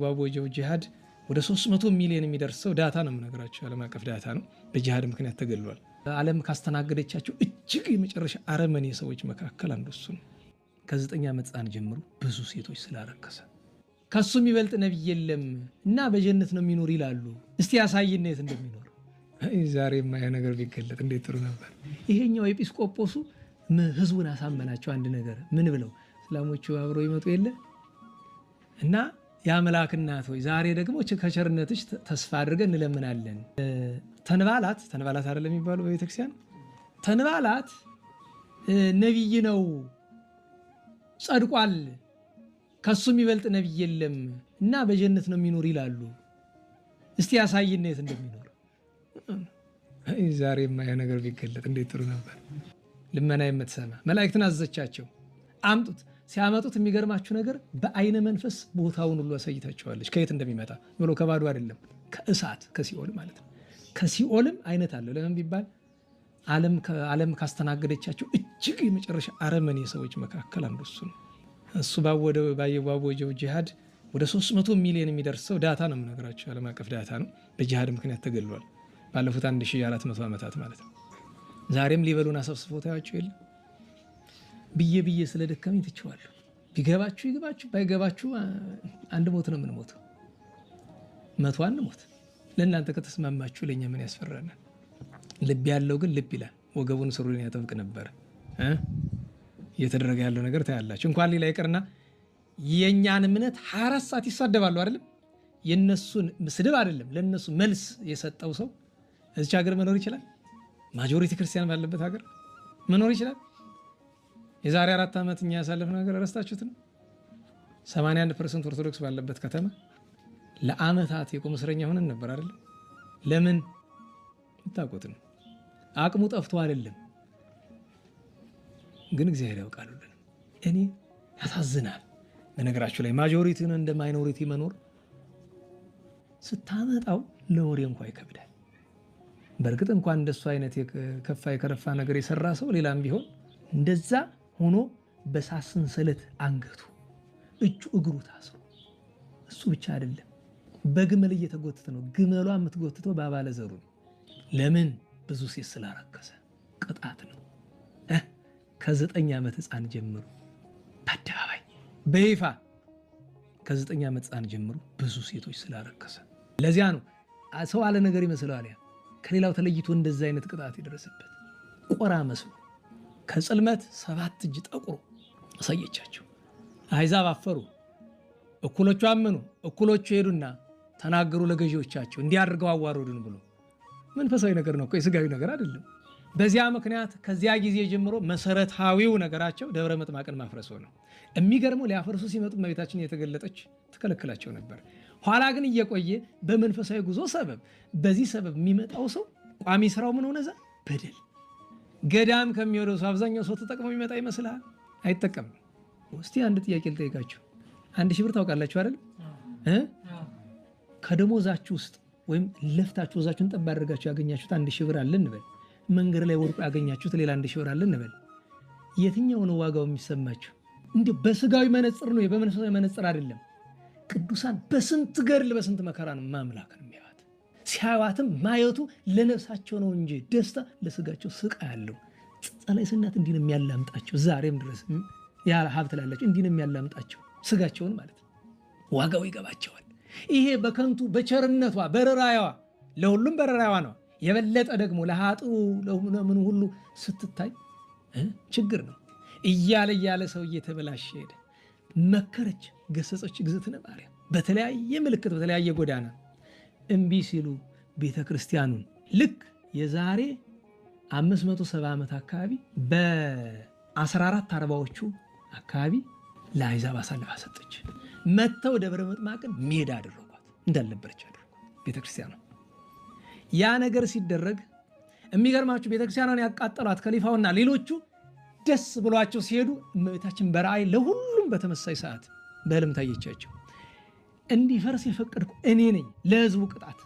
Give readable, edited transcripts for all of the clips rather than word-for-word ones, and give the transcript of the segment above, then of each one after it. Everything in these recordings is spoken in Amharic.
ባቦጀው ጂሃድ ወደ 300 ሚሊዮን የሚደርሰው ዳታ ነው የምነግራችሁ። ዓለም አቀፍ ዳታ ነው። በጂሃድ ምክንያት ተገሏል። ዓለም ካስተናገደቻቸው እጅግ የመጨረሻ አረመኔ ሰዎች መካከል አንዱ እሱ ነው። ከ9 ዓመት ሕፃን ጀምሮ ብዙ ሴቶች ስላረከሰ ከሱ የሚበልጥ ነብይ የለም እና በጀነት ነው የሚኖር ይላሉ። እስቲ ያሳይና የት እንደሚኖር ዛሬ የማያ ነገር ቢገለጥ እንዴት ጥሩ ነበር። ይሄኛው ኤጲስቆጶሱ ህዝቡን አሳመናቸው። አንድ ነገር ምን ብለው እስላሞቹ አብሮ ይመጡ የለ እና የአምላክ እናት ሆይ ዛሬ ደግሞ ከቸርነትሽ ተስፋ አድርገን እንለምናለን። ተንባላት አይደለም የሚባለው በቤተክርስቲያን ተንባላት ነብይ ነው ጸድቋል፣ ከሱ የሚበልጥ ነብይ የለም እና በጀነት ነው የሚኖር ይላሉ። እስቲ ያሳይና የት እንደሚኖር ዛሬ የማያ ነገር ቢገለጥ እንዴት ጥሩ ነበር። ልመና የምትሰማ መላእክትን አዘዘቻቸው፣ አምጡት። ሲያመጡት የሚገርማችሁ ነገር በአይነ መንፈስ ቦታውን ሁሉ አሳይታቸዋለች። ከየት እንደሚመጣ ብሎ ከባዶ አይደለም፣ ከእሳት ከሲኦል ማለት ነው። ከሲኦልም አይነት አለው። ለምን ቢባል ዓለም ካስተናገደቻቸው እጅግ የመጨረሻ አረመኔ ሰዎች መካከል አንዱ እሱ ነው። እሱ ባወጀው ጂሃድ ወደ 300 ሚሊዮን የሚደርሰው ዳታ ነው የምነግራቸው። ዓለም አቀፍ ዳታ ነው። በጂሃድ ምክንያት ተገሏል። ባለፉት 1400 ዓመታት ማለት ነው። ዛሬም ሊበሉን አሰብስበው ታያቸው የለ ብዬ ስለደከመኝ ትችዋለሁ። ቢገባችሁ ይግባችሁ፣ ባይገባችሁ አንድ ሞት ነው የምንሞተው። 101 ሞት ለእናንተ ከተስማማችሁ ለእኛ ምን ያስፈራናል? ልብ ያለው ግን ልብ ይላል። ወገቡን ስሩን ያጠብቅ ነበር። እየተደረገ ያለው ነገር ታያላችሁ። እንኳን ሌላ ይቅርና የእኛን እምነት 24 ሰዓት ይሳደባሉ አይደለም። የነሱን ስድብ አይደለም ለነሱ መልስ የሰጠው ሰው እዚች ሀገር መኖር ይችላል? ማጆሪቲ ክርስቲያን ባለበት ሀገር መኖር ይችላል? የዛሬ 4 ዓመት እኛ ያሳለፍነው ነገር ረስታችሁት ነው? 81% ኦርቶዶክስ ባለበት ከተማ ለአመታት የቁም እስረኛ ሆነን ነበር አይደለም? ለምን ታውቁት ነው? አቅሙ ጠፍቶ አይደለም፣ ግን እግዚአብሔር ያውቃል። እኔ ያሳዝናል። በነገራችሁ ላይ ማጆሪቲን እንደ ማይኖሪቲ መኖር ስታመጣው ለወሬ እንኳን ይከብዳል። በእርግጥ እንኳን እንደሱ አይነት የከፋ የከረፋ ነገር የሰራ ሰው ሌላም ቢሆን እንደዛ ሆኖ በሳት ሰንሰለት አንገቱ እጁ እግሩ ታስሮ እሱ ብቻ አይደለም በግመል እየተጎተተ ነው። ግመሏ የምትጎትተው ባባለ ዘሩ ነው። ለምን? ብዙ ሴት ስላረከሰ ቅጣት ነው። ከ9 ዓመት ሕፃን ጀምሮ በአደባባይ በይፋ ከ9 ዓመት ሕፃን ጀምሮ ብዙ ሴቶች ስላረከሰ ለዚያ ነው ሰው አለ ነገር ይመስለዋል። ያ ከሌላው ተለይቶ እንደዛ አይነት ቅጣት ይደረሰበት ቆራ መስሎ ከጽልመት 7 እጅ ጠቁሮ አሳየቻቸው። አሕዛብ አፈሩ፣ እኩሎቹ አመኑ። እኩሎቹ ሄዱና ተናገሩ ለገዢዎቻቸው እንዲያደርገው አዋረዱን ብሎ። መንፈሳዊ ነገር ነው እኮ የስጋዊ ነገር አይደለም። በዚያ ምክንያት ከዚያ ጊዜ ጀምሮ መሰረታዊው ነገራቸው ደብረ ምጥማቅን ማፍረስ ነው። የሚገርመው ሊያፈርሱ ሲመጡ እመቤታችን የተገለጠች ትከለክላቸው ነበር። ኋላ ግን እየቆየ በመንፈሳዊ ጉዞ ሰበብ በዚህ ሰበብ የሚመጣው ሰው ቋሚ ስራው ምን ሆነ? በደል ገዳም ከሚወደው ሰው አብዛኛው ሰው ተጠቅሞ የሚመጣ ይመስልሃል? አይጠቀምም። እስቲ አንድ ጥያቄ ልጠይቃችሁ። 1000 ብር ታውቃላችሁ አይደል? ከደሞዛችሁ ውስጥ ወይም ለፍታችሁ ወዛችሁን ጠብ አድርጋችሁ ያገኛችሁት 1000 ብር አለ እንበል። መንገድ ላይ ወርቁ ያገኛችሁት ሌላ 1000 ብር አለ እንበል። የትኛው ነው ዋጋው የሚሰማችሁ? እንዴ በስጋዊ መነጽር ነው፣ በመንፈሳዊ መነጽር አይደለም። ቅዱሳን በስንት ገድል በስንት መከራ ነው ማምላክን የሚያዩት። ሲያዩትም ማየቱ ለነፍሳቸው ነው እንጂ ደስታ ለስጋቸው ስቃይ ያለው። ጸላይ ስናት እንዲህ ነው የሚያላምጣቸው። ዛሬም ድረስ ያ ሀብት ላላቸው እንዲህ ነው የሚያላምጣቸው ስጋቸውን ማለት ነው። ዋጋው ይገባቸዋል። ይሄ በከንቱ በቸርነቷ በረራያዋ ለሁሉም በረራያዋ ነው። የበለጠ ደግሞ ለሃጥኡ ለምን ሁሉ ስትታይ ችግር ነው። እያለ ሰው እየተበላሸ ሄደ። መከረች፣ ገሰጸች እግዝእትነ ማርያም በተለያየ ምልክት በተለያየ ጎዳና። እምቢ ሲሉ ቤተክርስቲያኑን ልክ የዛሬ 570 ዓመት አካባቢ በ1440ዎቹ አካባቢ ለአሕዛብ አሳልፋ ሰጠች። መተው ደብረ ምጥማቅን ሜዳ አደረጓት፣ እንዳልነበረች አደረጓት ቤተክርስቲያኗ። ያ ነገር ሲደረግ የሚገርማችሁ ቤተክርስቲያኗን ያቃጠሏት ከሊፋውና ሌሎቹ ደስ ብሏቸው ሲሄዱ እመቤታችን በራእይ ለሁሉም በተመሳይ ሰዓት በህልም ታየቻቸው። እንዲፈርስ የፈቀድኩ እኔ ነኝ ለህዝቡ ቅጣት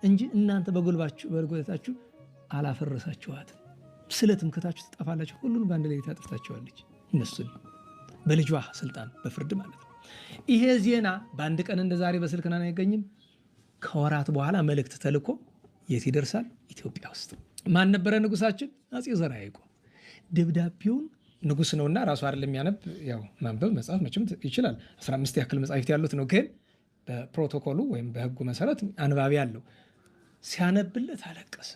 እንጂ እናንተ በጉልበታችሁ አላፈረሳችኋትም። ስለ ትምክህታችሁ ትጠፋላችሁ። ሁሉን በአንድ ላይ ታጥፍታችኋለች። እነሱን በልጇ ስልጣን በፍርድ ማለት ነው። ይሄ ዜና በአንድ ቀን እንደዛሬ በስልክና አይገኝም። ከወራት በኋላ መልእክት ተልኮ የት ይደርሳል? ኢትዮጵያ ውስጥ። ማን ነበረ ንጉሳችን? አፄ ዘርዓ ያዕቆብ። ደብዳቤውን ንጉስ ነውና ራሱ አይደለም የሚያነብ፣ ያው ማንበብ መጻፍ መቼም ይችላል። 15 ያክል መጻሕፍት ያሉት ነው። ግን በፕሮቶኮሉ ወይም በህጉ መሰረት አንባቢ አለው። ሲያነብለት አለቀሰ።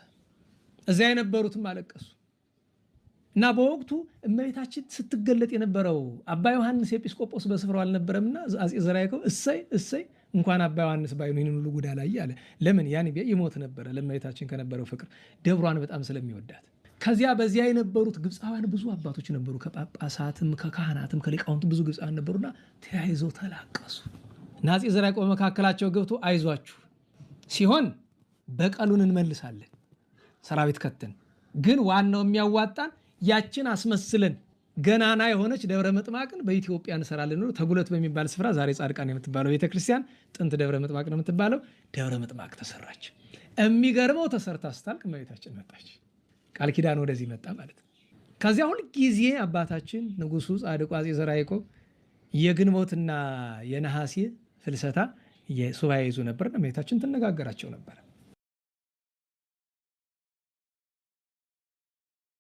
እዚያ የነበሩትም አለቀሱ። እና በወቅቱ እመቤታችን ስትገለጥ የነበረው አባ ዮሐንስ ኤጲስቆጶስ በስፍራው አልነበረምና አፄ ዘርዓ ያዕቆብ እሰይ እንኳን አባ ዮሐንስ ባይኑ ይህን ሁሉ ጉዳ ላይ አለ። ለምን ያን ይሞት ነበረ። ለእመቤታችን ከነበረው ፍቅር ደብሯን በጣም ስለሚወዳት። ከዚያ በዚያ የነበሩት ግብፃውያን ብዙ አባቶች ነበሩ። ከጳጳሳትም ከካህናትም ከሊቃውንቱ ብዙ ግብፃውያን ነበሩና ተያይዘው ተላቀሱ። እና አፄ ዘርዓ ያዕቆብ በመካከላቸው ገብቶ አይዟችሁ ሲሆን በቀሉን እንመልሳለን ሰራዊት ከተን፣ ግን ዋናው የሚያዋጣን ያችን አስመስለን ገናና የሆነች ደብረ ምጥማቅን በኢትዮጵያ እንሰራለን ነው። ተጉለት በሚባል ስፍራ ዛሬ ጻድቃን የምትባለው ቤተክርስቲያን ጥንት ደብረ ምጥማቅ ነው የምትባለው። ደብረ ምጥማቅ ተሰራች። የሚገርመው ተሰርታ ስታልቅ እመቤታችን መጣች። ቃል ኪዳን ወደዚህ መጣ ማለት ነው። ከዚያ ሁል ጊዜ አባታችን ንጉሱ ጻድቁ አፄ ዘርዓ ያዕቆብ የግንቦትና የነሐሴ ፍልሰታ የሱባኤ ይዙ ነበር። እመቤታችን ትነጋገራቸው ነበር።